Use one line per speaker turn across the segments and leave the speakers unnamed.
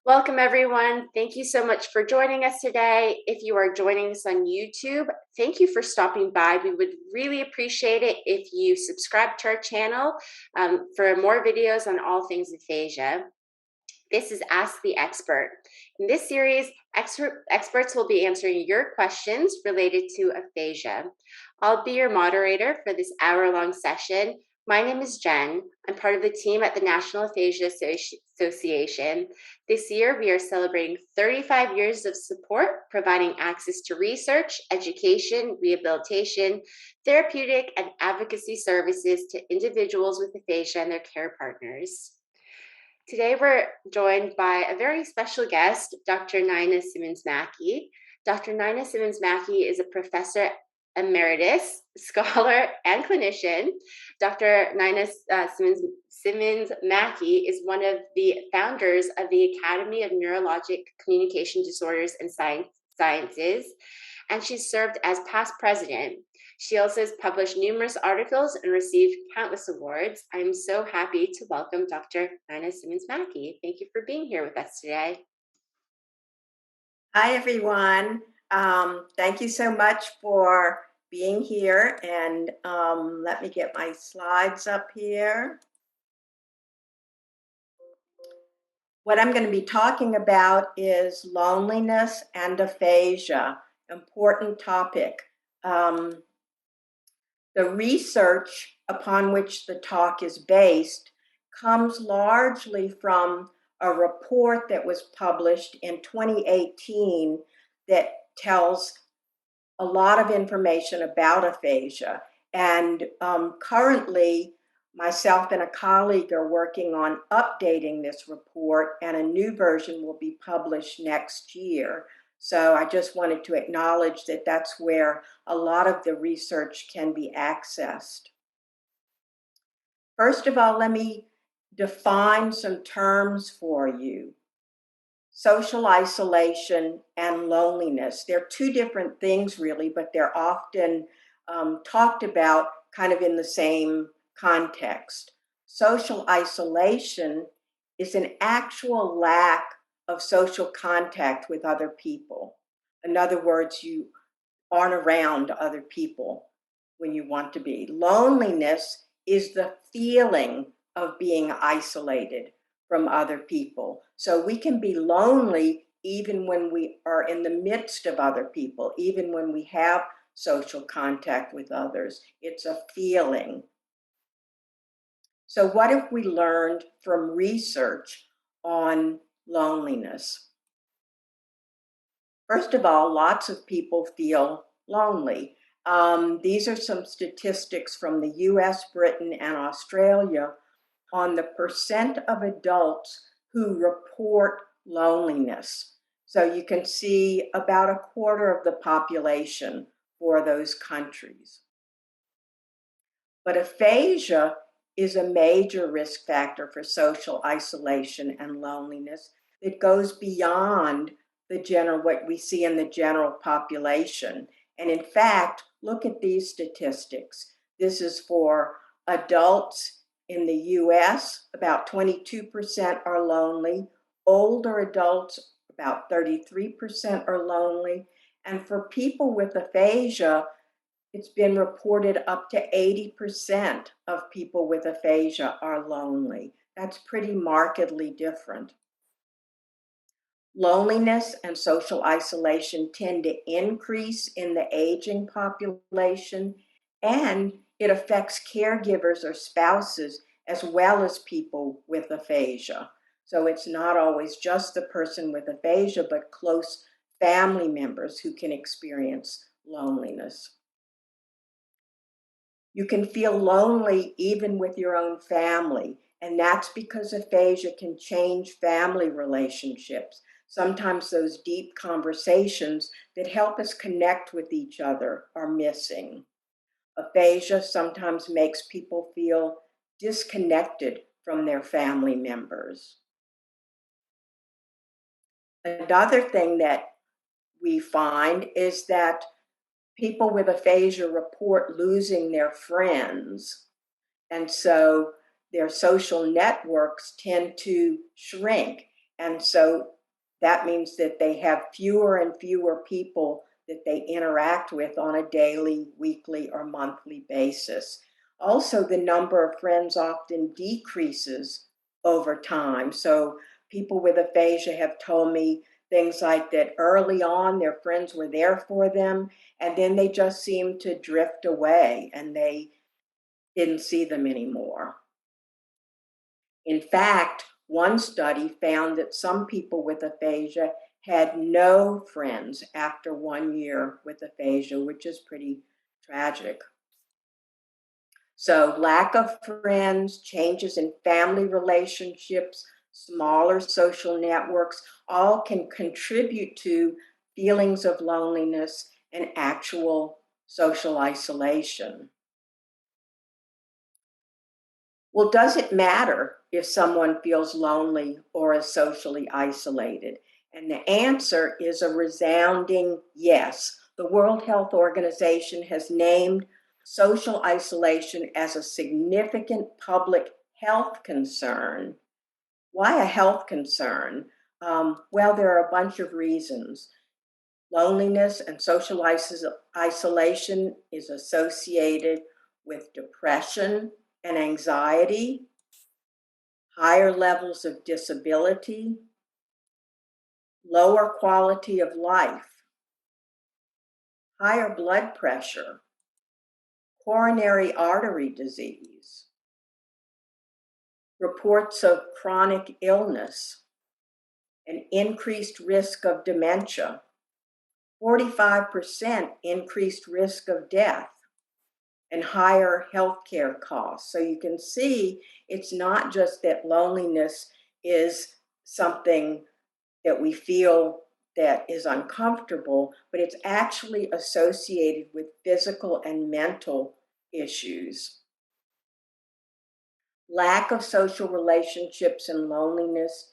Welcome, everyone. Thank you so much for joining us today. If you are joining us on YouTube, thank you for stopping by. We would really appreciate it if you subscribe to our channel for more videos on all things aphasia. This is Ask the Expert. In this series, experts will be answering your questions related to aphasia. I'll be your moderator for this hour-long session. My name is Jen. I'm part of the team at the National Aphasia Association. This year, we are celebrating 35 years of support, providing access to research, education, rehabilitation, therapeutic, and advocacy services to individuals with aphasia and their care partners. Today, we're joined by a very special guest, Dr. Nina Simmons Mackie. Dr. Nina Simmons Mackie is a professor emeritus, scholar, and clinician. Dr. Nina Simmons Mackie is one of the founders of the Academy of Neurologic Communication Disorders and Sciences, and she's served as past president. She also has published numerous articles and received countless awards. I'm so happy to welcome Dr. Nina Simmons Mackie. Thank you for being here with us today.
Hi, everyone. Thank you so much for being here. And let me get my slides up here. What I'm going to be talking about is loneliness and aphasia, important topic. The research upon which the talk is based comes largely from a report that was published in 2018 that tells a lot of information about aphasia. And currently, myself and a colleague are working on updating this report, and a new version will be published next year. So I just wanted to acknowledge that that's where a lot of the research can be accessed. First of all, let me define some terms for you. Social isolation and loneliness. They're two different things, really, but they're often talked about kind of in the same context. Social isolation is an actual lack of social contact with other people. In other words, you aren't around other people when you want to be. Loneliness is the feeling of being isolated from other people. So we can be lonely even when we are in the midst of other people, even when we have social contact with others. It's a feeling. So what have we learned from research on loneliness? First of all, lots of people feel lonely. These are some statistics from the US, Britain, and Australia on the percent of adults who report loneliness. So you can see about a quarter of the population for those countries. But aphasia is a major risk factor for social isolation and loneliness. It goes beyond what we see in the general population. And in fact, look at these statistics. This is for adults in the US, about 22% are lonely. Older adults, about 33% are lonely. And for people with aphasia, it's been reported up to 80% of people with aphasia are lonely. That's pretty markedly different. Loneliness and social isolation tend to increase in the aging population, and it affects caregivers or spouses as well as people with aphasia. So it's not always just the person with aphasia, but close family members who can experience loneliness. You can feel lonely even with your own family, and that's because aphasia can change family relationships. Sometimes those deep conversations that help us connect with each other are missing. Aphasia sometimes makes people feel disconnected from their family members. Another thing that we find is that people with aphasia report losing their friends. And so their social networks tend to shrink. And so that means that they have fewer and fewer people that they interact with on a daily, weekly, or monthly basis. Also, the number of friends often decreases over time. So people with aphasia have told me things like that early on, their friends were there for them, and then they just seemed to drift away and they didn't see them anymore. In fact, one study found that some people with aphasia had no friends after 1 year with aphasia, which is pretty tragic. So lack of friends, changes in family relationships, smaller social networks, all can contribute to feelings of loneliness and actual social isolation. Well, does it matter if someone feels lonely or is socially isolated? And the answer is a resounding yes. The World Health Organization has named social isolation as a significant public health concern. Why a health concern? Well, there are a bunch of reasons. Loneliness and social isolation is associated with depression and anxiety, higher levels of disability, lower quality of life, higher blood pressure, coronary artery disease, reports of chronic illness, an increased risk of dementia, 45% increased risk of death, and higher healthcare costs. So you can see it's not just that loneliness is something that we feel that is uncomfortable, but it's actually associated with physical and mental issues. Lack of social relationships and loneliness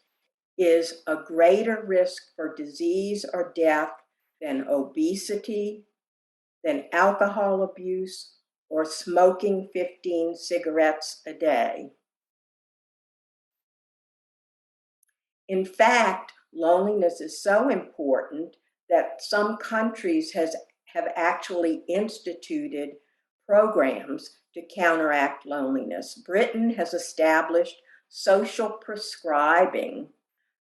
is a greater risk for disease or death than obesity, than alcohol abuse, or smoking 15 cigarettes a day. In fact, loneliness is so important that some countries have actually instituted programs to counteract loneliness. Britain has established social prescribing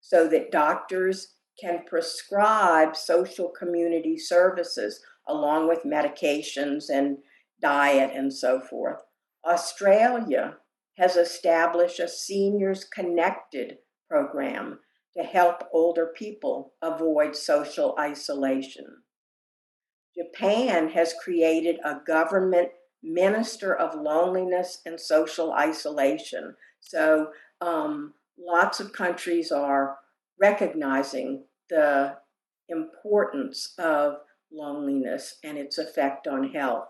so that doctors can prescribe social community services along with medications and diet and so forth. Australia has established a Seniors Connected program to help older people avoid social isolation. Japan has created a government minister of loneliness and social isolation. So lots of countries are recognizing the importance of loneliness and its effect on health.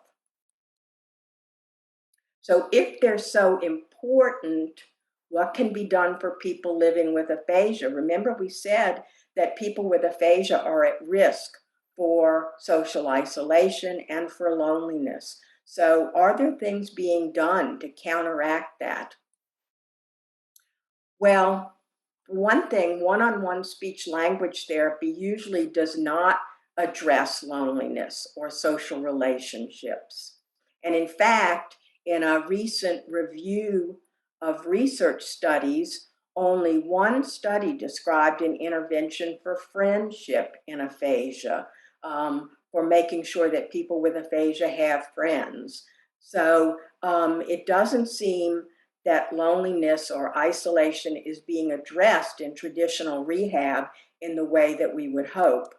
So if they're so important, what can be done for people living with aphasia? Remember, we said that people with aphasia are at risk for social isolation and for loneliness. So are there things being done to counteract that? Well, for one thing, one-on-one speech-language therapy usually does not address loneliness or social relationships. And in fact, in a recent review of research studies, only one study described an intervention for friendship in aphasia, for making sure that people with aphasia have friends. So it doesn't seem that loneliness or isolation is being addressed in traditional rehab in the way that we would hope.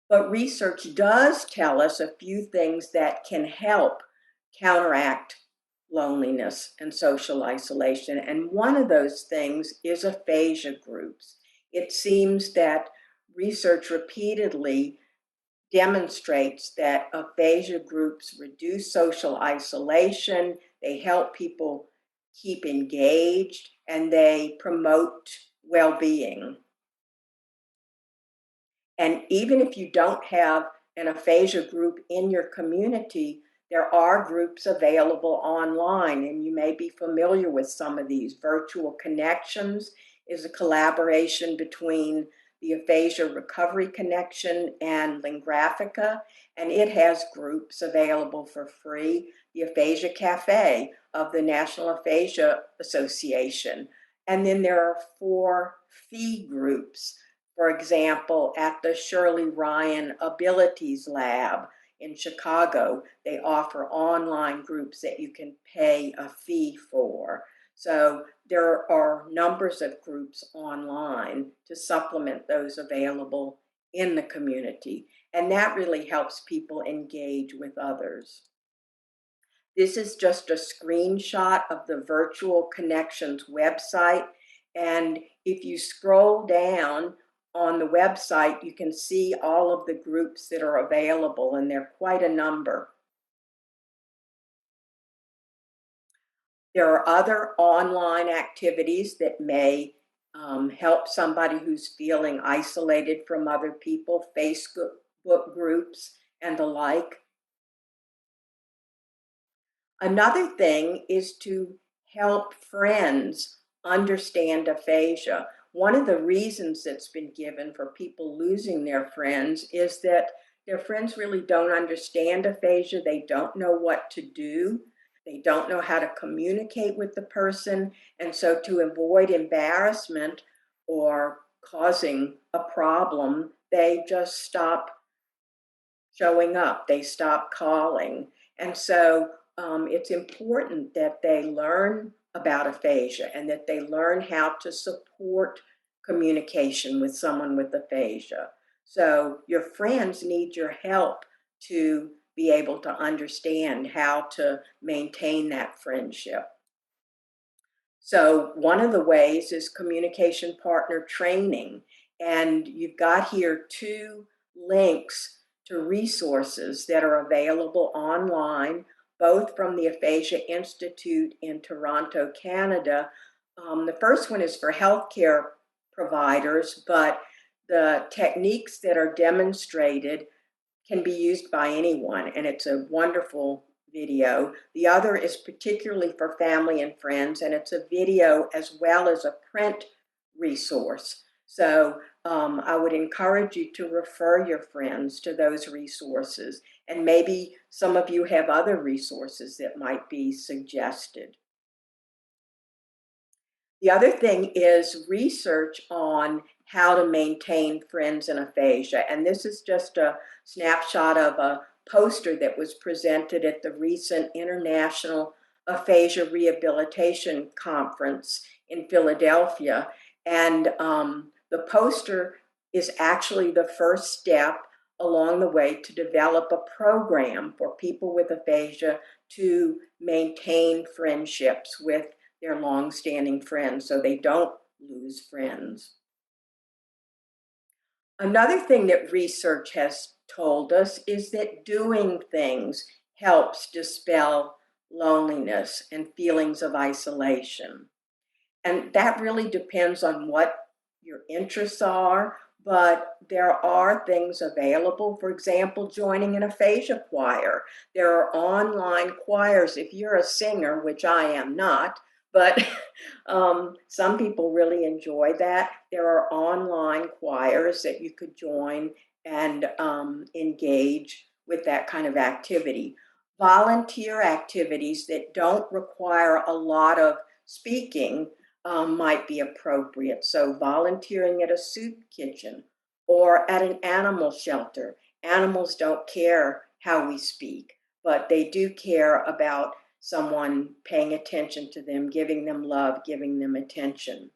But research does tell us a few things that can help counteract loneliness and social isolation. And one of those things is aphasia groups. It seems that research repeatedly demonstrates that aphasia groups reduce social isolation, they help people keep engaged, and they promote well-being. And even if you don't have an aphasia group in your community, there are groups available online, and you may be familiar with some of these virtual connections. is a collaboration between the Aphasia Recovery Connection and Lingraphica, and it has groups available for free. The Aphasia Cafe of the National Aphasia Association. And then there are 4 fee groups. For example, at the Shirley Ryan Abilities Lab in Chicago, they offer online groups that you can pay a fee for. So there are numbers of groups online to supplement those available in the community. And that really helps people engage with others. This is just a screenshot of the Virtual Connections website. And if you scroll down on the website, you can see all of the groups that are available, and they're quite a number. There are other online activities that may help somebody who's feeling isolated from other people, Facebook groups and the like. Another thing is to help friends understand aphasia. One of the reasons that's been given for people losing their friends is that their friends really don't understand aphasia. They don't know what to do. They don't know how to communicate with the person. And so to avoid embarrassment or causing a problem, they just stop showing up. They stop calling. And so it's important that they learn about aphasia and that they learn how to support communication with someone with aphasia. So your friends need your help to be able to understand how to maintain that friendship. So one of the ways is communication partner training. And you've got here 2 links to resources that are available online, both from the Aphasia Institute in Toronto, Canada. The first one is for healthcare providers, but the techniques that are demonstrated can be used by anyone, and it's a wonderful video. The other is particularly for family and friends, and it's a video as well as a print resource. So I would encourage you to refer your friends to those resources, and maybe some of you have other resources that might be suggested. The other thing is research on how to maintain friends in aphasia. And this is just a snapshot of a poster that was presented at the recent International Aphasia Rehabilitation Conference in Philadelphia. And the poster is actually the first step along the way to develop a program for people with aphasia to maintain friendships with their long-standing friends so they don't lose friends. Another thing that research has told us is that doing things helps dispel loneliness and feelings of isolation. And that really depends on what your interests are, but there are things available. For example, joining an aphasia choir. There are online choirs. If you're a singer, which I am not, but some people really enjoy that. There are online choirs that you could join and engage with that kind of activity. Volunteer activities that don't require a lot of speaking might be appropriate. So volunteering at a soup kitchen or at an animal shelter. Animals don't care how we speak, but they do care about someone paying attention to them, giving them love, giving them attention.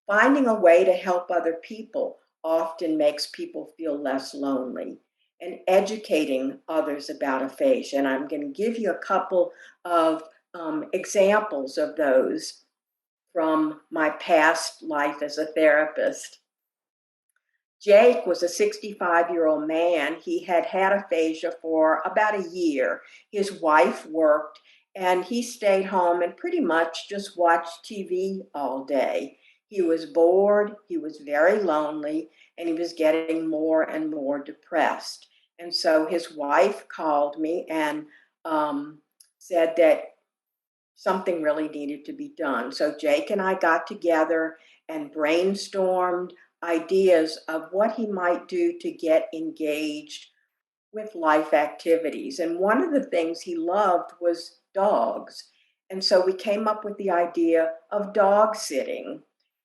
Finding a way to help other people often makes people feel less lonely, and educating others about aphasia. And I'm going to give you a couple of examples of those from my past life as a therapist. Jake was a 65-year-old man. He had had aphasia for about a year. His wife worked, and he stayed home and pretty much just watched TV all day. He was bored, he was very lonely, and he was getting more and more depressed. And so his wife called me and said that something really needed to be done. So Jake and I got together and brainstormed ideas of what he might do to get engaged with life activities. And one of the things he loved was dogs. And so we came up with the idea of dog sitting.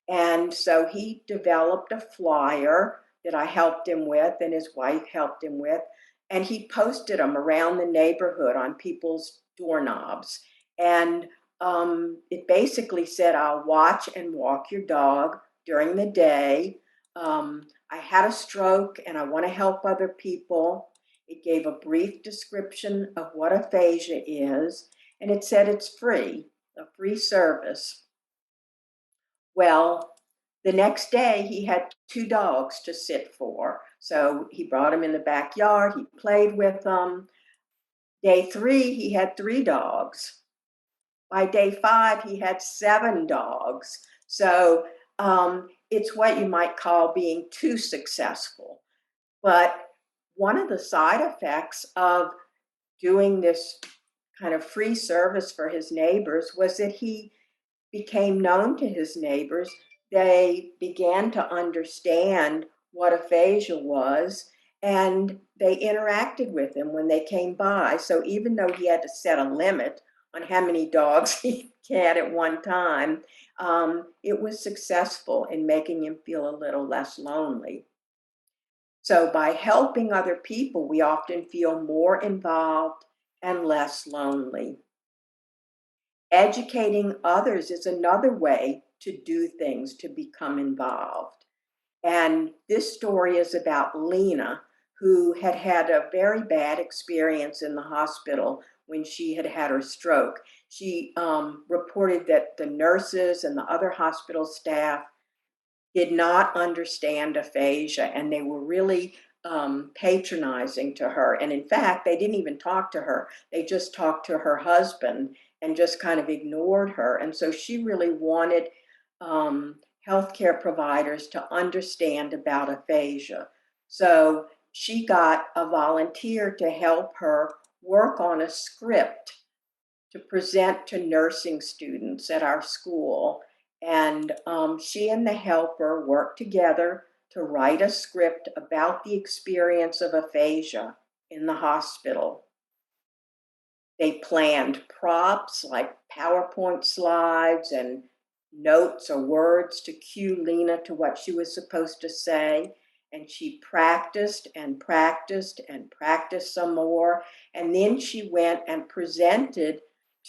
And so he developed a flyer that I helped him with and his wife helped him with. And he posted them around the neighborhood on people's doorknobs. And it basically said, I'll watch and walk your dog during the day. I had a stroke and I want to help other people. It gave a brief description of what aphasia is, and it said it's free, a free service. Well, the next day he had 2 dogs to sit for. So he brought them in the backyard, he played with them. Day 3, he had 3 dogs. By day 5, he had 7 dogs. So it's what you might call being too successful. But one of the side effects of doing this kind of free service for his neighbors was that he became known to his neighbors. They began to understand what aphasia was, and they interacted with him when they came by. So even though he had to set a limit on how many dogs he had at one time, it was successful in making him feel a little less lonely. So by helping other people, we often feel more involved and less lonely. Educating others is another way to do things, to become involved. And this story is about Lena, who had had a very bad experience in the hospital when she had had her stroke. She reported that the nurses and the other hospital staff did not understand aphasia, and they were really patronizing to her. And in fact, they didn't even talk to her. They just talked to her husband and just kind of ignored her. And so she really wanted healthcare providers to understand about aphasia. So she got a volunteer to help her work on a script to present to nursing students at our school. And she and the helper worked together to write a script about the experience of aphasia in the hospital. They planned props like PowerPoint slides and notes or words to cue Lena to what she was supposed to say. And she practiced and practiced and practiced some more. And then she went and presented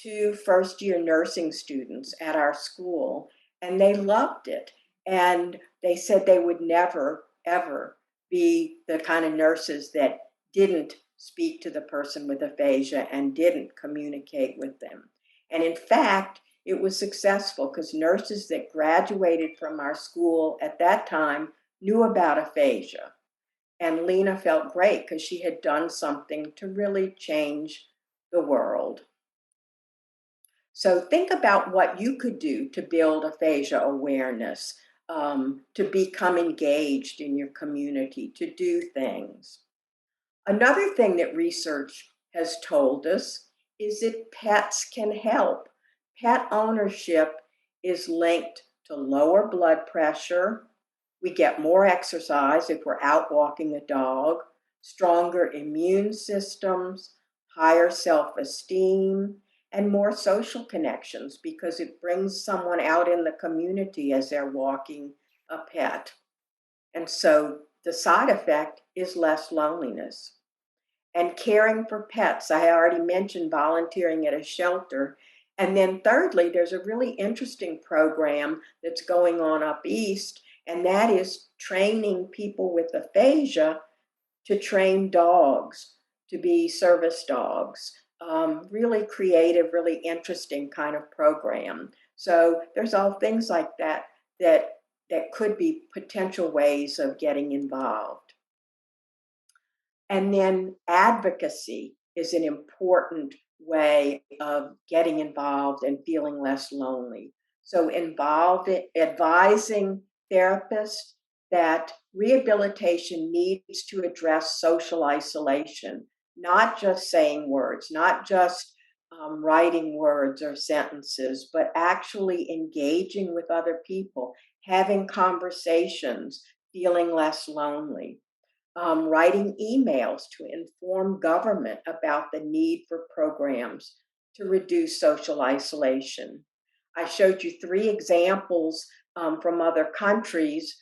to first-year nursing students at our school, and they loved it. And they said they would never, ever be the kind of nurses that didn't speak to the person with aphasia and didn't communicate with them. And in fact, it was successful because nurses that graduated from our school at that time knew about aphasia. And Lena felt great because she had done something to really change the world. So think about what you could do to build aphasia awareness, to become engaged in your community, to do things. Another thing that research has told us is that pets can help. Pet ownership is linked to lower blood pressure. We get more exercise if we're out walking a dog, stronger immune systems, higher self-esteem, and more social connections because it brings someone out in the community as they're walking a pet. And so the side effect is less loneliness. And caring for pets, I already mentioned volunteering at a shelter. And then thirdly, there's a really interesting program that's going on up east, and that is training people with aphasia to train dogs to be service dogs. Really creative, really interesting kind of program. So there's all things like that that could be potential ways of getting involved. And then advocacy is an important way of getting involved and feeling less lonely. So advising therapists that rehabilitation needs to address social isolation, not just saying words, not just writing words or sentences, but actually engaging with other people, having conversations, feeling less lonely. Writing emails to inform government about the need for programs to reduce social isolation. I showed you 3 examples from other countries,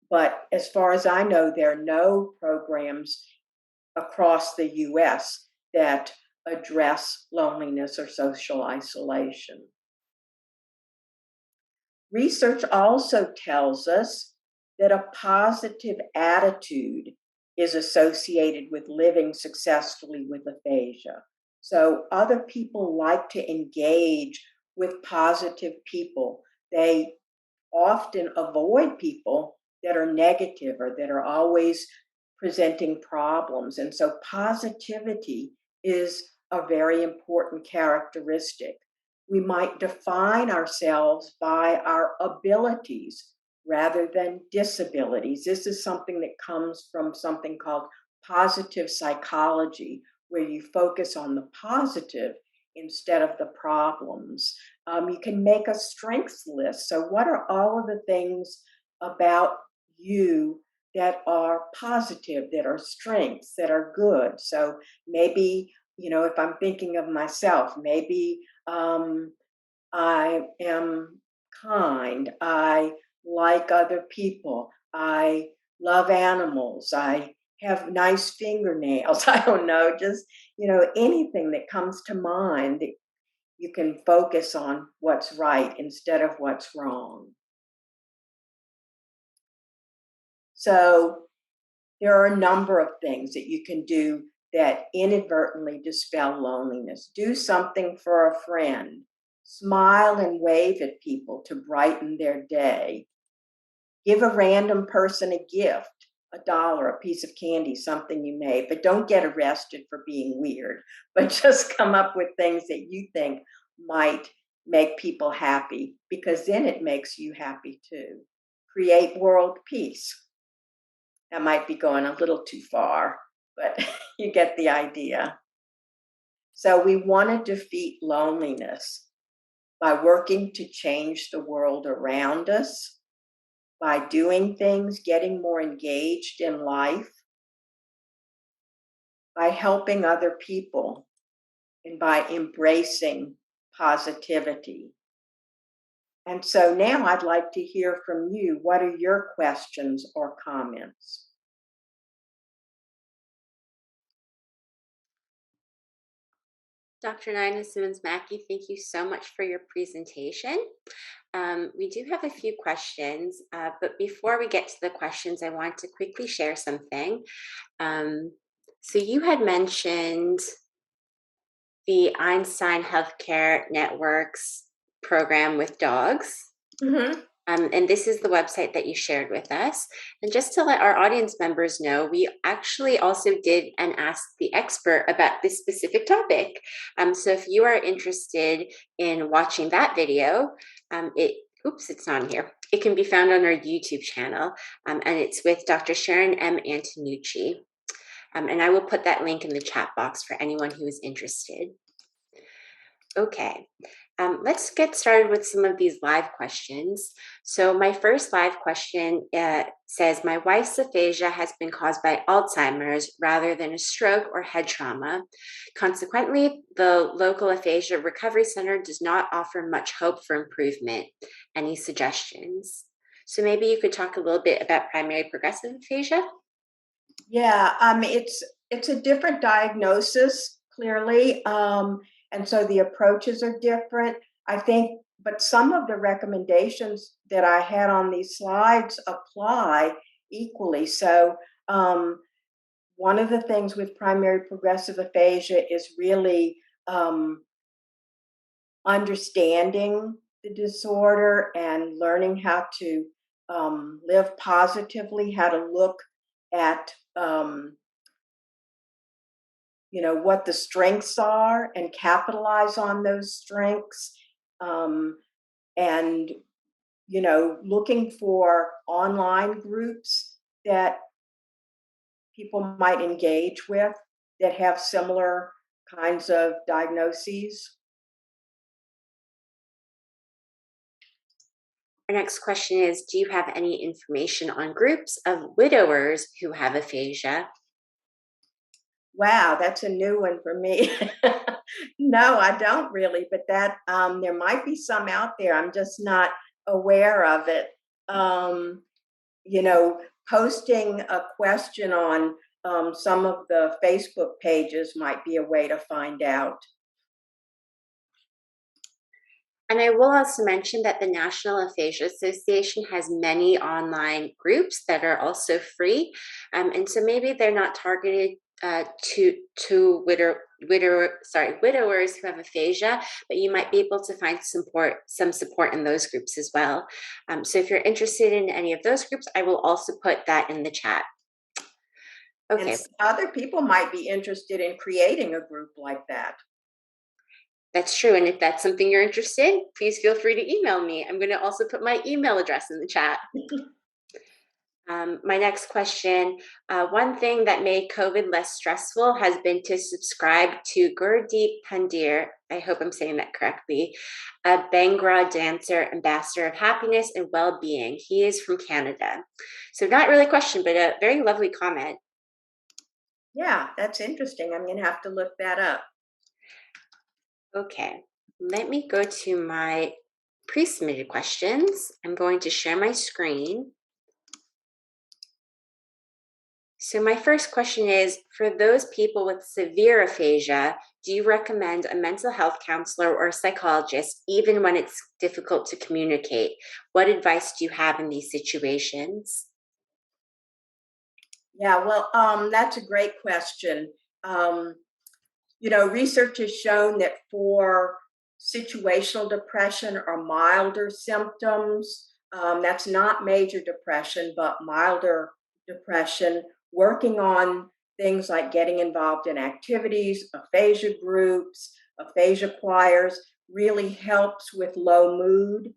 but as far as I know, there are no programs across the US that address loneliness or social isolation. Research also tells us that a positive attitude is associated with living successfully with aphasia. So other people like to engage with positive people. They often avoid people that are negative or that are always presenting problems. And so positivity is a very important characteristic. We might define ourselves by our abilities rather than disabilities. This is something that comes from something called positive psychology, where you focus on the positive instead of the problems. You can make a strengths list. So, what are all of the things about you that are positive, that are strengths, that are good? So, maybe, if I'm thinking of myself, maybe I am kind, I like other people, I love animals, I have nice fingernails. I don't know, just, anything that comes to mind that you can focus on what's right instead of what's wrong. So there are a number of things that you can do that inadvertently dispel loneliness. Do something for a friend. Smile and wave at people to brighten their day. Give a random person a gift, $1, a piece of candy, something you made, but don't get arrested for being weird. But just come up with things that you think might make people happy, because then it makes you happy too. Create world peace. That might be going a little too far, but you get the idea. So we want to defeat loneliness by working to change the world around us, by doing things, getting more engaged in life, by helping other people, and by embracing positivity. And so now I'd like to hear from you. What are your questions or comments?
Dr. Nina Simmons Mackie, thank you so much for your presentation. We do have a few questions, but before we get to the questions, I want to quickly share something. So you had mentioned the Einstein Healthcare Network's program with dogs.
Mm-hmm.
And this is the website that you shared with us. And just to let our audience members know, we actually also did an Ask the Expert about this specific topic. So if you are interested in watching that video, it's not here. It can be found on our YouTube channel, and it's with Dr. Sharon M. Antonucci. And I will put that link in the chat box for anyone who is interested. Okay, let's get started with some of these live questions. So my first live question says, my wife's aphasia has been caused by Alzheimer's rather than a stroke or head trauma. Consequently, the local aphasia recovery center does not offer much hope for improvement. Any suggestions? So maybe you could talk a little bit about primary progressive aphasia?
Yeah, it's a different diagnosis, clearly. And so the approaches are different. I think, but some of the recommendations that I had on these slides apply equally. So one of the things with primary progressive aphasia is really understanding the disorder and learning how to live positively, how to look at what the strengths are and capitalize on those strengths, and looking for online groups that people might engage with that have similar kinds of diagnoses.
Our next question is, do you have any information on groups of widowers who have aphasia?
Wow, that's a new one for me. No, I don't really, but that there might be some out there. I'm just not aware of it. Um, you know, posting a question on some of the Facebook pages might be a way to find out.
And I will also mention that the National Aphasia Association has many online groups that are also free, and so maybe they're not targeted to widowers who have aphasia, but you might be able to find some support in those groups as well. So if you're interested in any of those groups, I will also put that in the chat.
And
Okay,
other people might be interested in creating a group like that.
that's true. And if that's something you're interested in, please feel free to email me. I'm going to also put my email address in the chat. My next question, one thing that made COVID less stressful has been to subscribe to Gurdeep Pandya, I hope I'm saying that correctly, a Bhangra dancer, ambassador of happiness and well-being. He is from Canada. So not really a question, but a very lovely comment.
Yeah, that's interesting. I'm going to have to look that up.
Okay, let me go to my pre-submitted questions. I'm going to share my screen. So my first question is, for those people with severe aphasia, do you recommend a mental health counselor or a psychologist even when it's difficult to communicate? What advice do you have in these situations?
Yeah, well, that's a great question. Um, research has shown that for situational depression or milder symptoms, that's not major depression, but milder depression, working on things like getting involved in activities, aphasia groups, aphasia choirs really helps with low mood.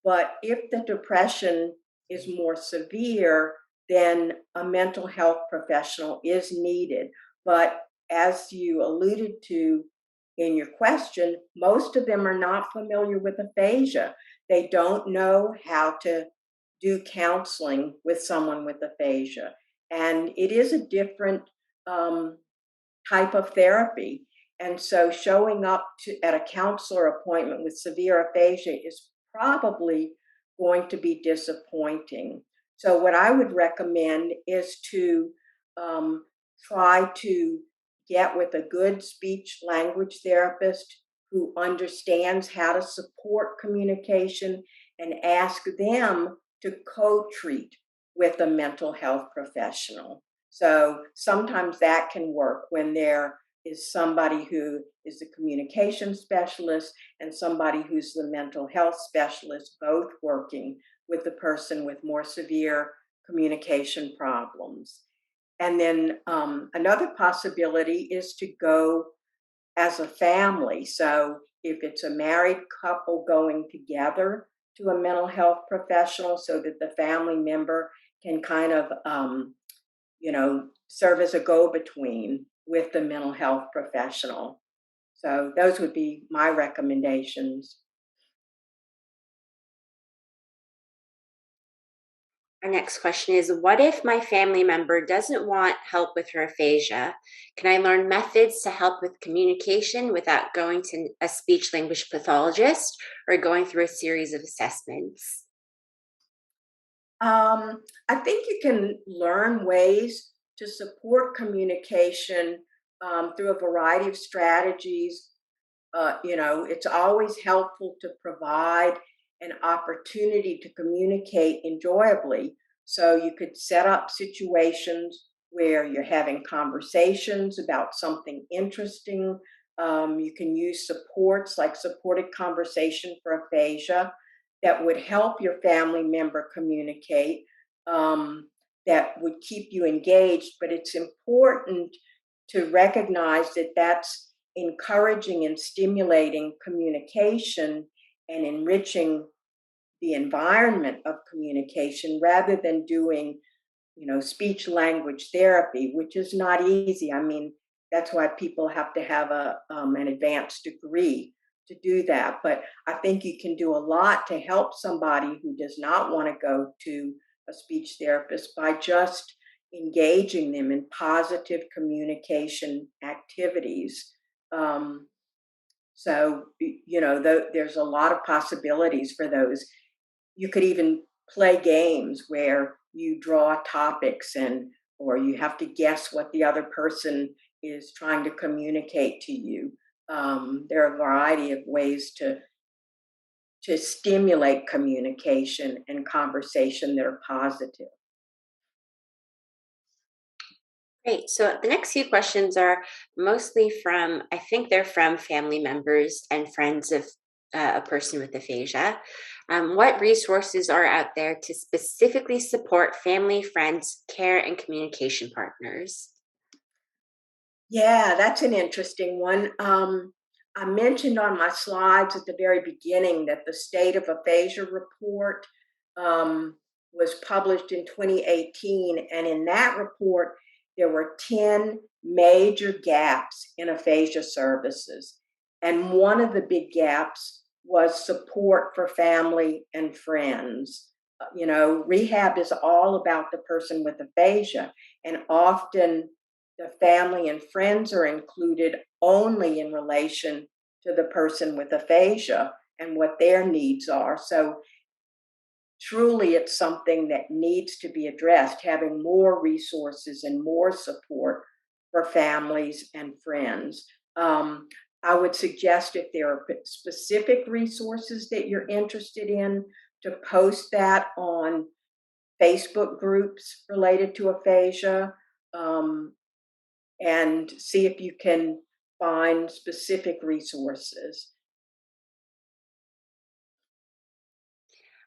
But if the depression is more severe, then a mental health professional is needed. But as you alluded to in your question, most of them are not familiar with aphasia. They don't know how to do counseling with someone with aphasia. And it is a different um, type of therapy. And so showing up at a counselor appointment with severe aphasia is probably going to be disappointing. So, what I would recommend is to try to get with a good speech language therapist who understands how to support communication and ask them to co treat with a mental health professional. So sometimes that can work when there is somebody who is a communication specialist and somebody who's the mental health specialist, both working with the person with more severe communication problems. And then another possibility is to go as a family. So if it's a married couple going together to a mental health professional so that the family member can kind of serve as a go-between with the mental health professional. So those would be my recommendations.
Our next question is, what if my family member doesn't want help with her aphasia? Can I learn methods to help with communication without going to a speech language pathologist or going through a series of assessments?
I think you can learn ways to support communication through a variety of strategies. It's always helpful to provide an opportunity to communicate enjoyably. So you could set up situations where you're having conversations about something interesting. You can use supports like supported conversation for aphasia that would help your family member communicate, that would keep you engaged. But it's important to recognize that that's encouraging and stimulating communication and enriching the environment of communication rather than doing speech language therapy, which is not easy. I mean, that's why people have to have an advanced degree to do that. But I think you can do a lot to help somebody who does not want to go to a speech therapist by just engaging them in positive communication activities. Um, there's a lot of possibilities for those. You could even play games where you draw topics or you have to guess what the other person is trying to communicate to you. There are a variety of ways to stimulate communication and conversation that are positive.
Great. So the next few questions are mostly from, I think they're from family members and friends of a person with aphasia. What resources are out there to specifically support family, friends, care, and communication partners?
Yeah, that's an interesting one. I mentioned on my slides at the very beginning that the State of Aphasia report was published in 2018. And in that report, there were 10 major gaps in aphasia services. And one of the big gaps was support for family and friends. Rehab is all about the person with aphasia, and often the family and friends are included only in relation to the person with aphasia and what their needs are. So, truly, it's something that needs to be addressed, having more resources and more support for families and friends. Um, I would suggest if there are specific resources that you're interested in, to post that on Facebook groups related to aphasia. Um, and see if you can find specific resources.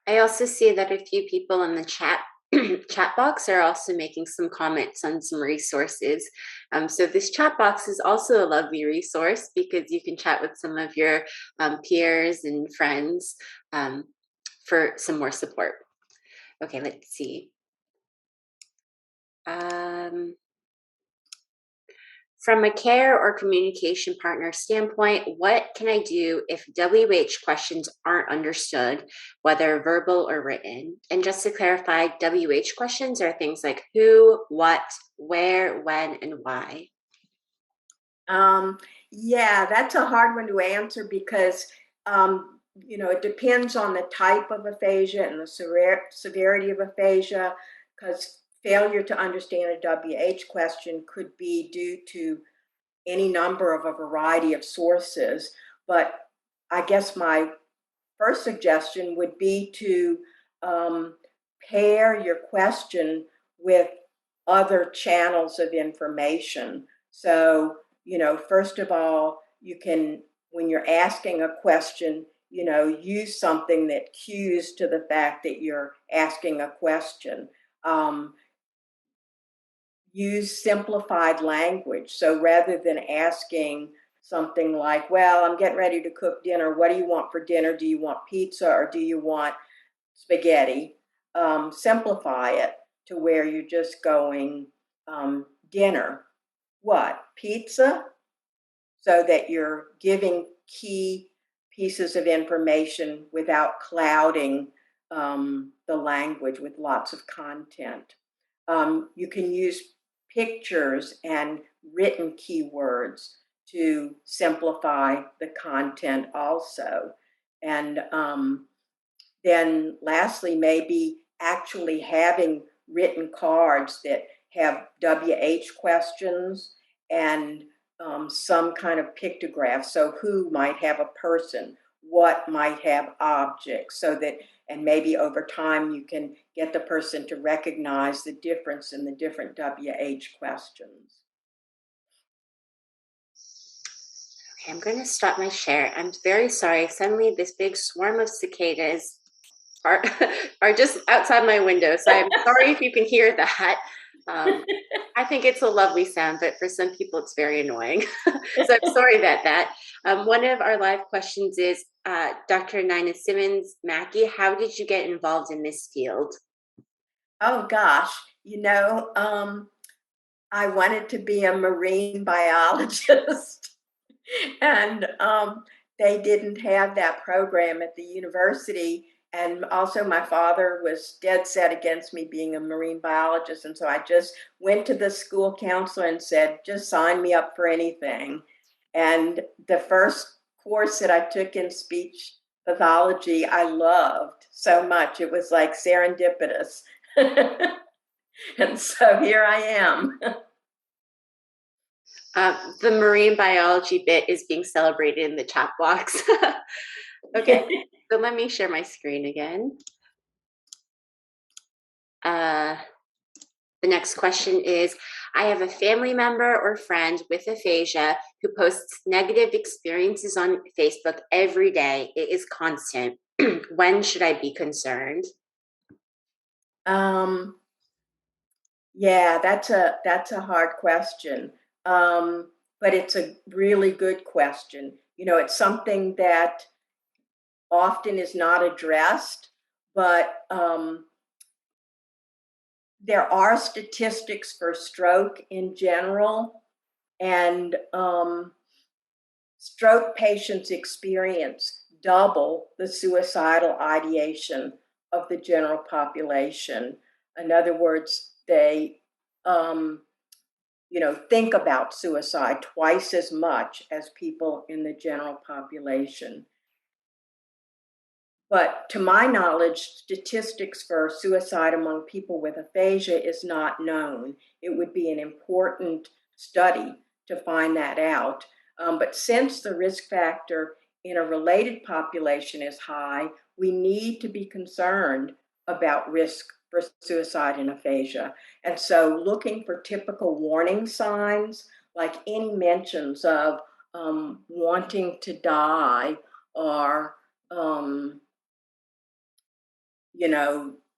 I also see that a few people in the chat box are also making some comments on some resources. So this chat box is also a lovely resource because you can chat with some of your peers and friends for some more support. Okay, let's see. From a care or communication partner standpoint, what can I do if WH questions aren't understood, whether verbal or written? And just to clarify, WH questions are things like who, what, where, when, and why.
Yeah, that's a hard one to answer because it depends on the type of aphasia and the severity of aphasia. Because failure to understand a WH question could be due to any number of a variety of sources. But I guess my first suggestion would be to um, pair your question with other channels of information. So, first of all, you can, when you're asking a question, use something that cues to the fact that you're asking a question. Use simplified language. So rather than asking something like, well, I'm getting ready to cook dinner. What do you want for dinner? Do you want pizza or do you want spaghetti? Simplify it to where you're just going, dinner. What? Pizza? So that you're giving key pieces of information without clouding the language with lots of content. You can use pictures and written keywords to simplify the content also. And then lastly, maybe actually having written cards that have WH questions and some kind of pictograph. So who might have a person, what might have objects, so that, and maybe over time you can get the person to recognize the difference in the different WH questions.
Okay, I'm going to stop my share. I'm very sorry. Suddenly, this big swarm of cicadas are are just outside my window. So I'm sorry if you can hear that. I think it's a lovely sound, but for some people, it's very annoying. So I'm sorry about that. One of our live questions is Dr. Nina Simmons Mackie, how did you get involved in this field?
Oh gosh, I wanted to be a marine biologist. And they didn't have that program at the university. And also, my father was dead set against me being a marine biologist. And so I just went to the school counselor and said, just sign me up for anything. And the first course that I took in speech pathology, I loved so much. It was like serendipitous. And so here I am.
The marine biology bit is being celebrated in the chat box. Okay, so let me share my screen again. The next question is, I have a family member or friend with aphasia who posts negative experiences on Facebook every day. It is constant. When should I be concerned?
Yeah, that's a hard question. But it's a really good question. You know, it's something that often is not addressed, but there are statistics for stroke in general, and stroke patients experience double the suicidal ideation of the general population. In other words, they think about suicide twice as much as people in the general population. But to my knowledge, statistics for suicide among people with aphasia is not known. It would be an important study to find that out. But since the risk factor in a related population is high, we need to be concerned about risk for suicide and aphasia. And so looking for typical warning signs, like any mentions of wanting to die or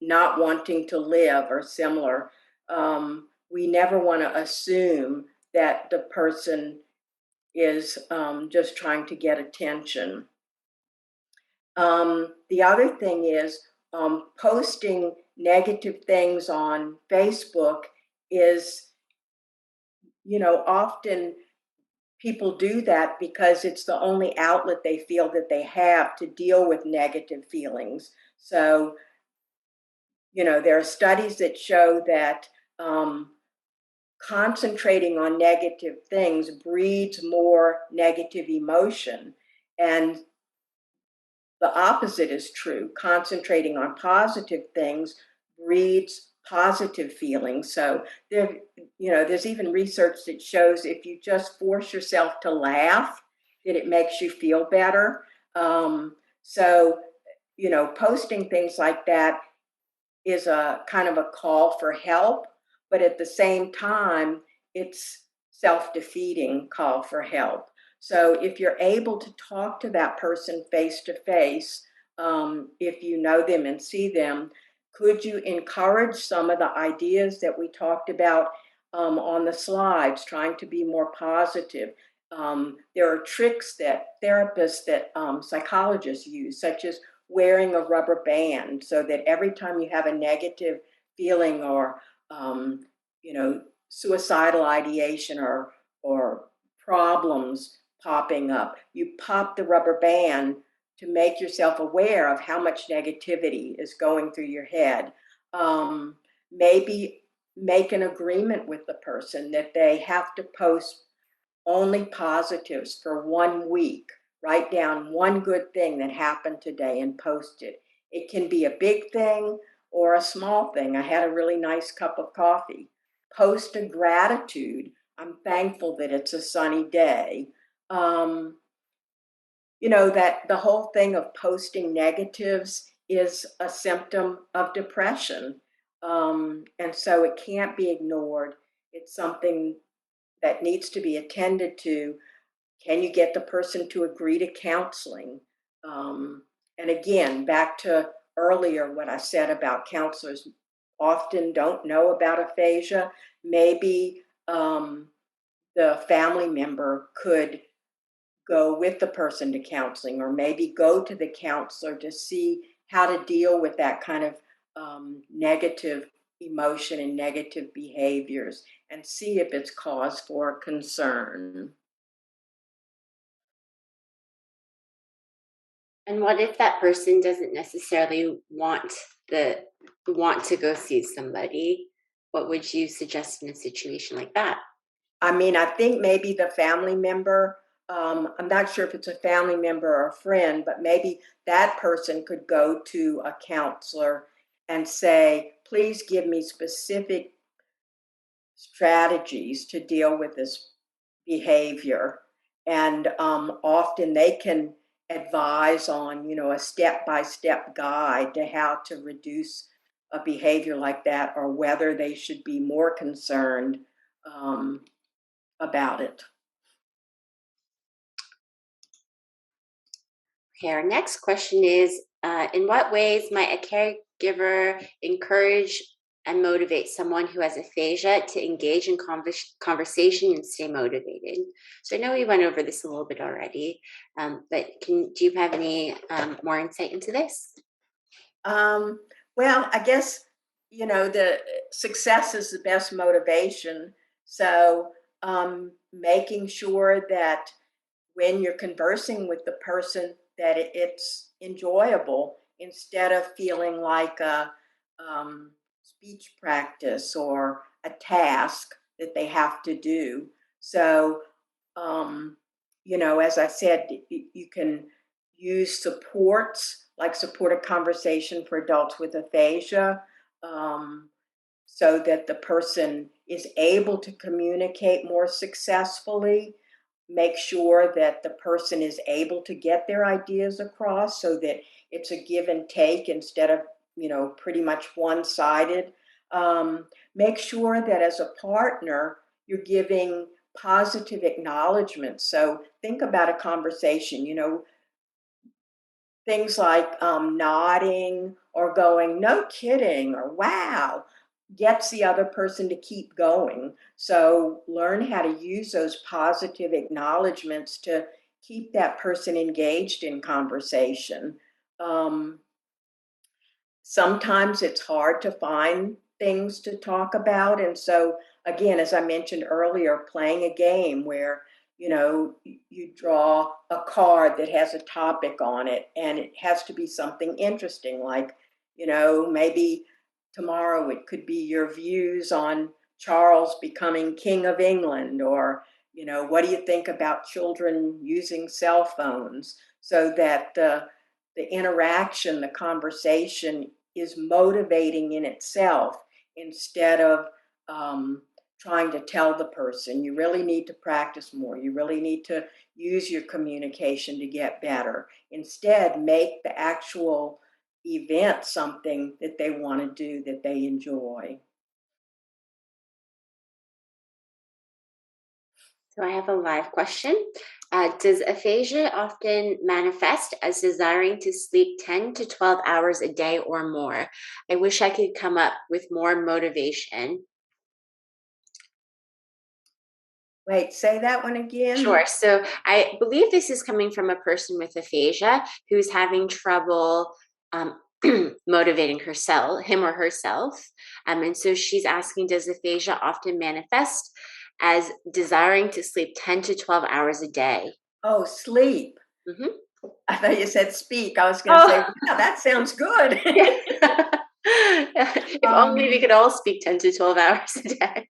not wanting to live or similar. We never want to assume that the person is just trying to get attention. The other thing is posting negative things on Facebook is, often people do that because it's the only outlet they feel that they have to deal with negative feelings. So there are studies that show that concentrating on negative things breeds more negative emotion. And the opposite is true. Concentrating on positive things breeds positive feelings. So there's even research that shows if you just force yourself to laugh, that it makes you feel better. So posting things like that is a kind of a call for help, but at the same time, it's self-defeating call for help. So if you're able to talk to that person face to face, if you know them and see them, could you encourage some of the ideas that we talked about on the slides, trying to be more positive? There are tricks that therapists, that psychologists use, such as wearing a rubber band, so that every time you have a negative feeling or suicidal ideation or problems popping up, you pop the rubber band to make yourself aware of how much negativity is going through your head. Maybe make an agreement with the person that they have to post only positives for 1 week. Write down one good thing that happened today and post it. It can be a big thing or a small thing. I had a really nice cup of coffee. Post a gratitude. I'm thankful that it's a sunny day. That the whole thing of posting negatives is a symptom of depression. And so it can't be ignored. It's something that needs to be attended to. Can you get the person to agree to counseling? And again, back to earlier what I said about counselors often don't know about aphasia. Maybe the family member could go with the person to counseling, or maybe go to the counselor to see how to deal with that kind of negative emotion and negative behaviors. and see if it's cause for concern.
And what if that person doesn't necessarily want to go see somebody? What would you suggest in a situation like that?
I mean, I think maybe the family member, I'm not sure if it's a family member or a friend, but maybe that person could go to a counselor and say, please give me specific strategies to deal with this behavior. And often they can advise on, a step-by-step guide to how to reduce a behavior like that, or whether they should be more concerned about it.
Okay, our next question is, in what ways might a caregiver encourage and motivate someone who has aphasia to engage in conversation and stay motivated? So I know we went over this a little bit already, but do you have any more insight into this?
Um, well, I guess, the success is the best motivation. So making sure that when you're conversing with the person, that it's enjoyable instead of feeling like a speech practice or a task that they have to do. So, um, as I said, you can use supports like supported conversation for adults with aphasia, um, so that the person is able to communicate more successfully. Make sure that the person is able to get their ideas across so that it's a give and take instead of, pretty much one-sided. Make sure that as a partner, you're giving positive acknowledgement. So think about a conversation, things like nodding or going, no kidding, or wow, gets the other person to keep going. So learn how to use those positive acknowledgments to keep that person engaged in conversation. Um, Sometimes it's hard to find things to talk about. And so, again, as I mentioned earlier, playing a game where, you draw a card that has a topic on it, and it has to be something interesting, like, maybe tomorrow it could be your views on Charles becoming King of England, or, what do you think about children using cell phones? So that the interaction, the conversation is motivating in itself instead of trying to tell the person. You really need to practice more. You really need to use your communication to get better. Instead, make the actual event something that they want to do, that they enjoy.
So I have a live question. Does aphasia often manifest as desiring to sleep 10 to 12 hours a day or more? I wish I could come up with more motivation.
Wait, say that one again.
Sure. So I believe this is coming from a person with aphasia who's having trouble motivating herself, him or herself. And so she's asking, does aphasia often manifest as desiring to sleep 10 to 12 hours a day?
Oh, sleep.
Hmm.
I thought you said speak. I was going to say,
Oh,
wow, that sounds good.
yeah. If only we
um,
could all speak 10 to 12 hours a day.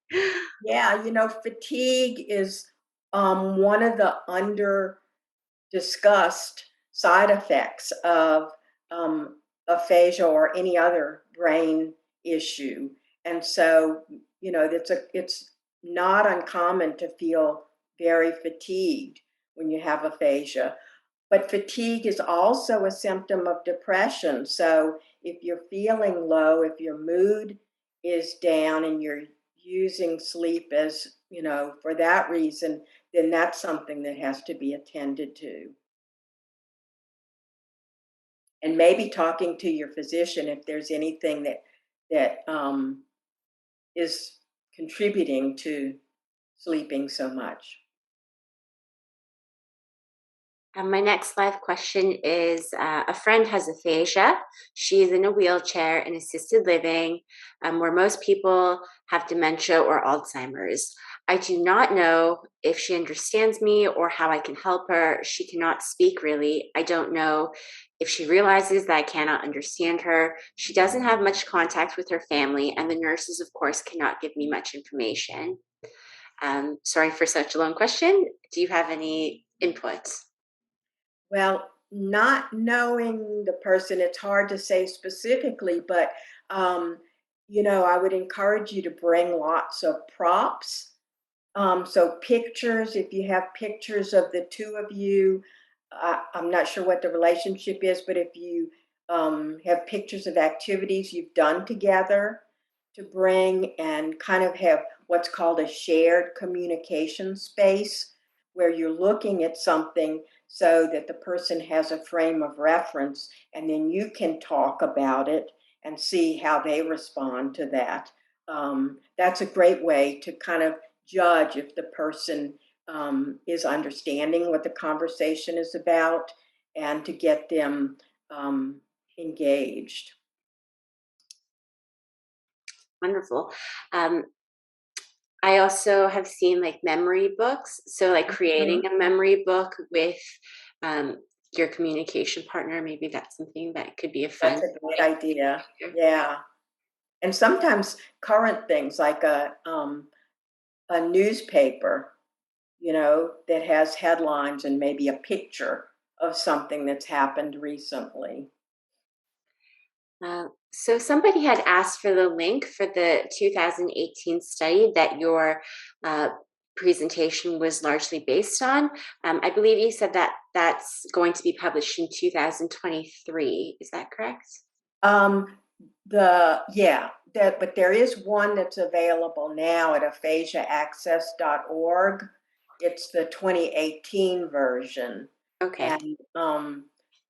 Yeah, fatigue is one of the under discussed side effects of aphasia or any other brain issue. And so, it's not uncommon to feel very fatigued when you have aphasia. But fatigue is also a symptom of depression. So if you're feeling low, if your mood is down and you're using sleep as, for that reason, then that's something that has to be attended to. And maybe talking to your physician if there's anything that is contributing to sleeping so much.
My next live question is a friend has aphasia. She is in a wheelchair in assisted living, where most people have dementia or Alzheimer's. I do not know if she understands me or how I can help her. She cannot speak really. I don't know if she realizes that I cannot understand her. She doesn't have much contact with her family, and the nurses, of course, cannot give me much information. Sorry for such a long question. Do you have any input?
Well, not knowing the person, it's hard to say specifically, but um, I would encourage you to bring lots of props. So pictures, if you have pictures of the two of you, I'm not sure what the relationship is, but if you have pictures of activities you've done together to bring and kind of have what's called a shared communication space where you're looking at something so that the person has a frame of reference and then you can talk about it and see how they respond to that. That's a great way to kind of judge if the person is understanding what the conversation is about and to get them engaged.
Wonderful. Um, I also have seen like memory books. So, like creating
Mhm.
a memory book with um, your communication partner, maybe that's something that could be a
That's
fun
a great
thing
idea.
to do.
Yeah. And sometimes current things like a newspaper, that has headlines and maybe a picture of something that's happened recently.
So, somebody had asked for the link for the 2018 study that your uh, presentation was largely based on. I believe you said that that's going to be published in 2023. Is that correct?
Um, but there is one that's available now at aphasiaaccess.org. It's the 2018 version,
Okay.
and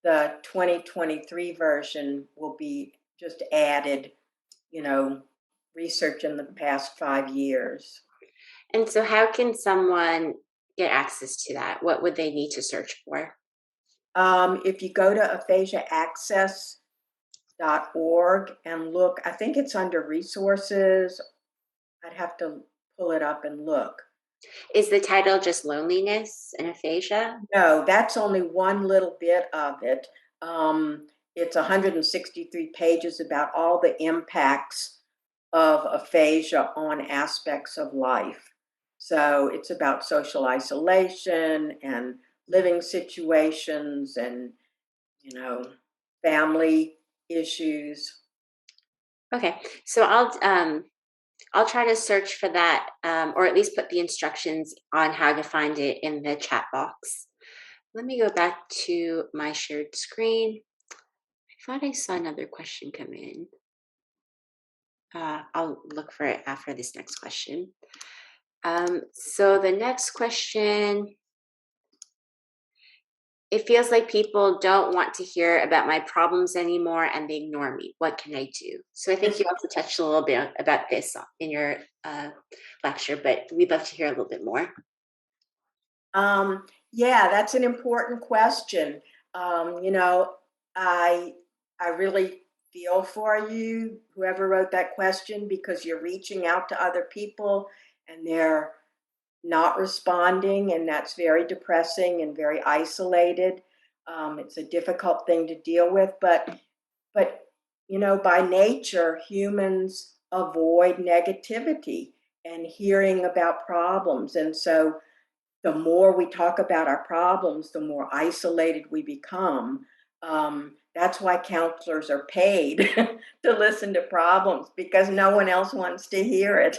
the 2023 version will be just added, you know, research in the past 5 years.
And so, how can someone get access to that? What would they need to search for?
If you go to aphasiaaccess.org and look, I think it's under resources. I'd have to pull it up and look.
Is the title just loneliness and aphasia?
No, that's only one little bit of it. It's 163 pages about all the impacts of aphasia on aspects of life. So it's about social isolation and living situations and, you know, family issues.
Okay, so I'll try to search for that, or at least put the instructions on how to find it in the chat box. Let me go back to my shared screen. I thought I saw another question come in. I'll look for it after this next question. So the next question, it feels like people don't want to hear about my problems anymore and they ignore me. What can I do? So I think you also touched a little bit about this in your lecture, but we'd love to hear a little bit more.
Yeah, that's an important question. Um, you know, I I really feel for you, whoever wrote that question, because you're reaching out to other people and they're not responding, and that's very depressing and very isolated. It's a difficult thing to deal with, but by nature, humans avoid negativity and hearing about problems, and so the more we talk about our problems, the more isolated we become. That's why counselors are paid to listen to problems because no one else wants to hear it.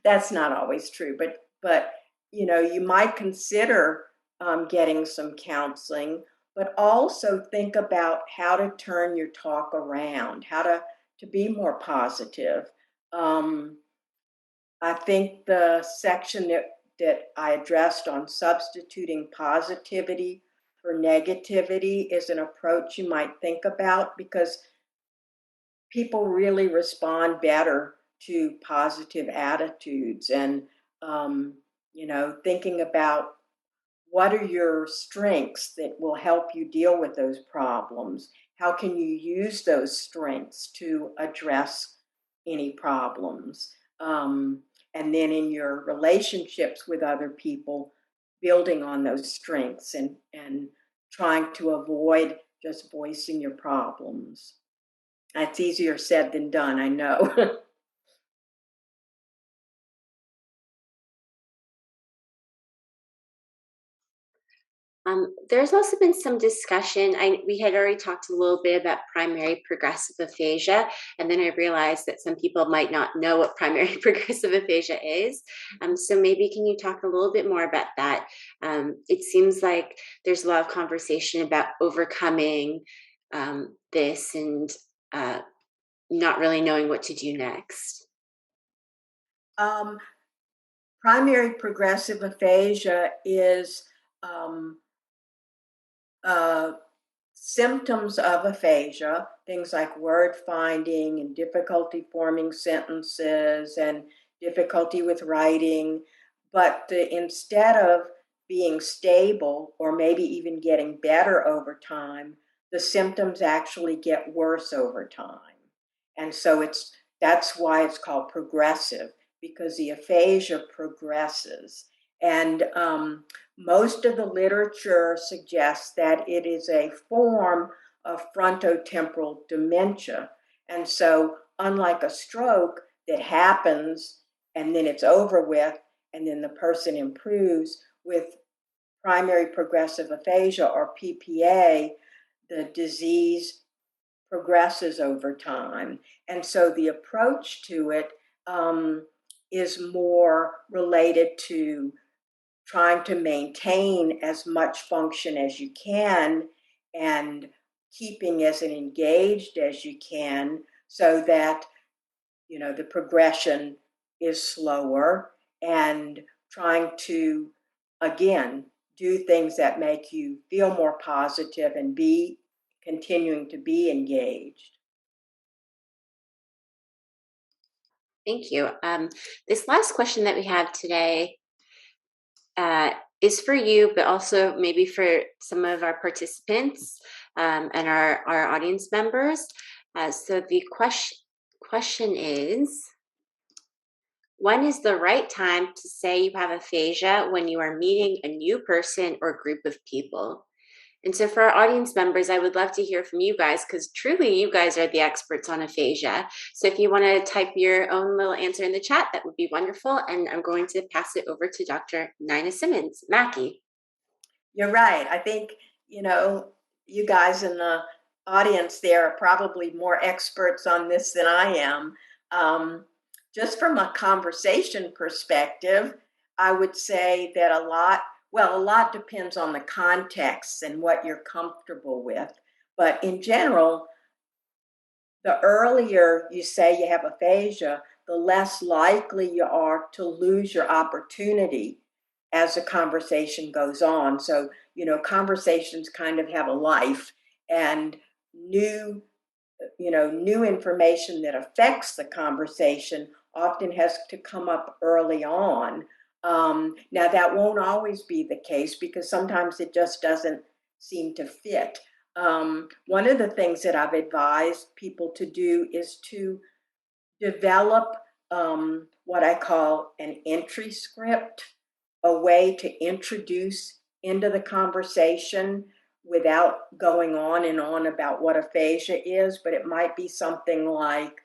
That's not always true, but you might consider getting some counseling, but also think about how to turn your talk around, how to be more positive. Um, I think the section that I addressed on substituting positivity for negativity is an approach you might think about because people really respond better to positive attitudes and thinking about what are your strengths that will help you deal with those problems? How can you use those strengths to address any problems? And then in your relationships with other people, building on those strengths and trying to avoid just voicing your problems. That's easier said than done, I know.
There's also been some discussion. We had already talked a little bit about primary progressive aphasia, and then I realized that some people might not know what primary progressive aphasia is. So maybe can you talk a little bit more about that? It seems like there's a lot of conversation about overcoming this and not really knowing what to do next.
um, Primary progressive aphasia is um, uh, symptoms of aphasia, things like word finding and difficulty forming sentences and difficulty with writing. But instead of being stable or maybe even getting better over time, the symptoms actually get worse over time. And so that's why it's called progressive, because the aphasia progresses. And most of the literature suggests that it is a form of frontotemporal dementia. And so, unlike a stroke that happens and then it's over with, and then the person improves, with primary progressive aphasia or PPA, the disease progresses over time. And so the approach to it is more related to trying to maintain as much function as you can and keeping as engaged as you can so that the progression is slower, and trying to again do things that make you feel more positive and be continuing to be engaged.
Thank you. This last question that we have today uh, is for you, but also maybe for some of our participants and our audience members. So the question is, when is the right time to say you have aphasia when you are meeting a new person or group of people? And so, for our audience members, I would love to hear from you guys because truly you guys are the experts on aphasia. So, if you want to type your own little answer in the chat, that would be wonderful. And I'm going to pass it over to Dr. Nina Simmons Mackie.
You're right. I think, you guys in the audience there are probably more experts on this than I am. Just from a conversation perspective, I would say that a lot depends on the context and what you're comfortable with. But in general, the earlier you say you have aphasia, the less likely you are to lose your opportunity as the conversation goes on. So, conversations kind of have a life, and new information that affects the conversation often has to come up early on. Now, that won't always be the case because sometimes it just doesn't seem to fit. One of the things that I've advised people to do is to develop what I call an entry script, a way to introduce into the conversation without going on and on about what aphasia is, but it might be something like,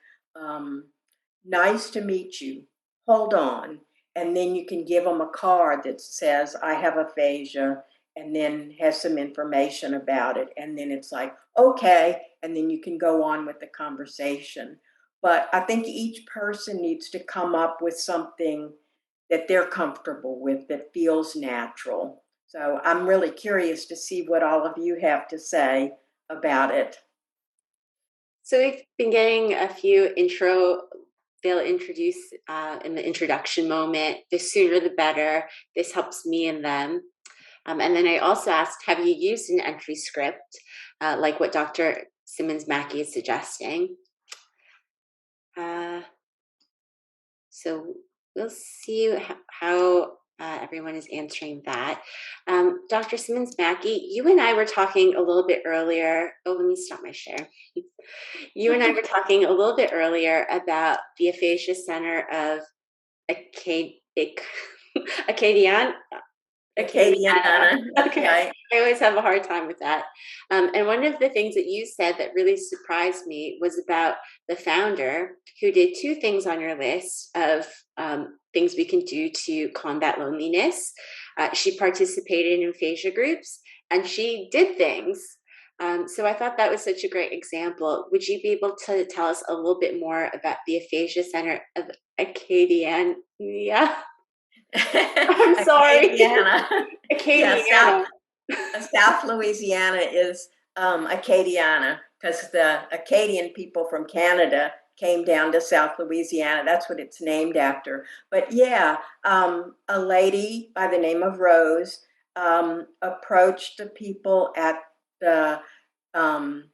nice to meet you, hold on. And then you can give them a card that says, I have aphasia, and then has some information about it. And then it's like, okay. And then you can go on with the conversation. But I think each person needs to come up with something that they're comfortable with, that feels natural. So I'm really curious to see what all of you have to say about it.
So, we've been getting a few they'll introduce in the introduction moment. The sooner the better. This helps me and them. And then I also asked, have you used an entry script like what Dr. Simmons Mackie is suggesting? So we'll see how everyone is answering that. Dr. Simmons Mackie, you and I were talking a little bit earlier. Oh, let me stop my share. You and I were talking a little bit earlier about the Aphasia Center of Acadian.
Acadiana.
Okay.
Okay.
I always have a hard time with that. And one of the things that you said that really surprised me was about the founder who did two things on your list of things we can do to combat loneliness. She participated in aphasia groups and she did things. So I thought that was such a great example. Would you be able to tell us a little bit more about the Aphasia Center of Acadiana? I'm sorry.
Acadiana. Yeah,
Acadiana.
South Louisiana is Acadiana because the Acadian people from Canada came down to South Louisiana. That's what it's named after. But yeah, a lady by the name of Rose approached the people at the, um,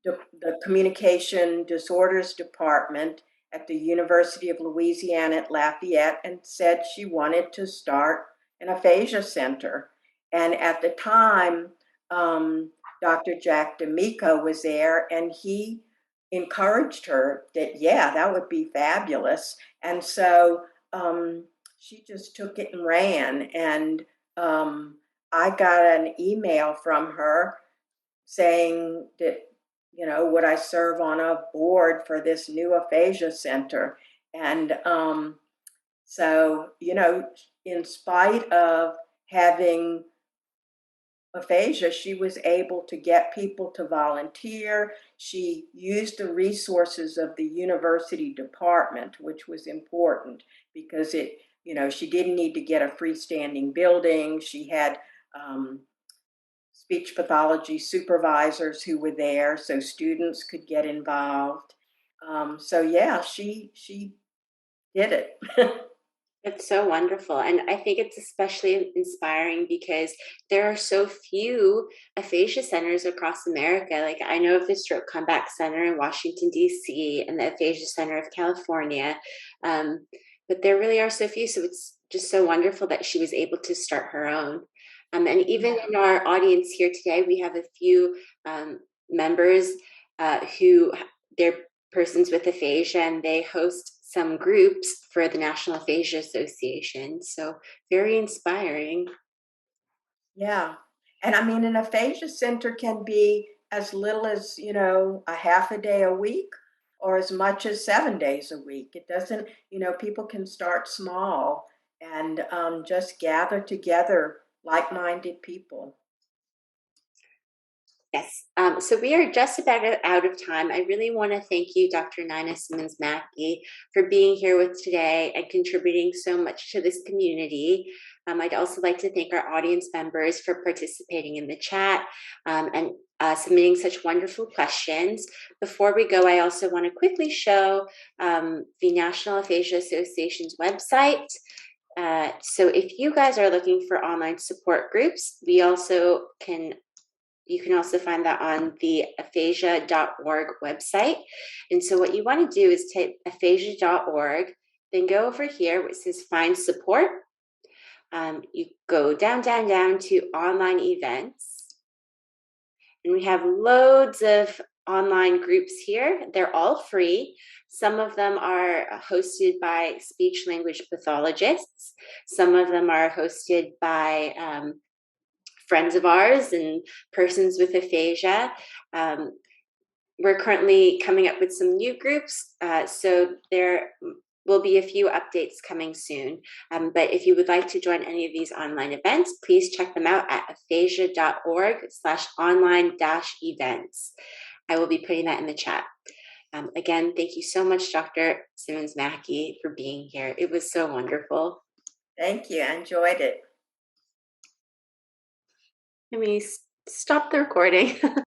the Communication Disorders Department at the University of Louisiana at Lafayette and said she wanted to start an aphasia center. And at the time, Dr. Jack D'Amico was there and he encouraged her that, yeah, that would be fabulous. And so she just took it and ran. And I got an email from her saying that, you know, would I serve on a board for this new aphasia center? And so, you know, in spite of having aphasia, she was able to get people to volunteer. She used the resources of the university department, which was important because it, you know, she didn't need to get a freestanding building. She had speech pathology supervisors who were there so students could get involved. So yeah, she did it.
It's so wonderful. And I think it's especially inspiring because there are so few aphasia centers across America. Like I know of the Stroke Comeback Center in Washington, D.C., and the Aphasia Center of California. But there really are so few. So it's just so wonderful that she was able to start her own. And even in our audience here today, we have a few members who they're persons with aphasia and they host some groups for the National Aphasia Association. So very inspiring.
Yeah. And I mean, an aphasia center can be as little as, you know, a half a day a week or as much as 7 days a week. It doesn't, you know, people can start small and just gather together like-minded people.
Yes. So we are just about out of time. I really want to thank you, Dr. Nina Simmons Mackie, for being here with today and contributing so much to this community. I'd also like to thank our audience members for participating in the chat and submitting such wonderful questions. Before we go, I also want to quickly show the National Aphasia Association's website. So if you guys are looking for online support groups, you can also find that on the aphasia.org website. And so what you want to do is type aphasia.org, then go over here where it says find support. You go down to online events. And we have loads of online groups here. They're all free. Some of them are hosted by speech language pathologists. Some of them are hosted by friends of ours and persons with aphasia. We're currently coming up with some new groups, so there will be a few updates coming soon. But if you would like to join any of these online events, please check them out at aphasia.org/online-events. I will be putting that in the chat. Again, thank you so much, Dr. Simmons Mackie, for being here. It was so wonderful.
Thank you. I enjoyed it.
Let me stop the recording.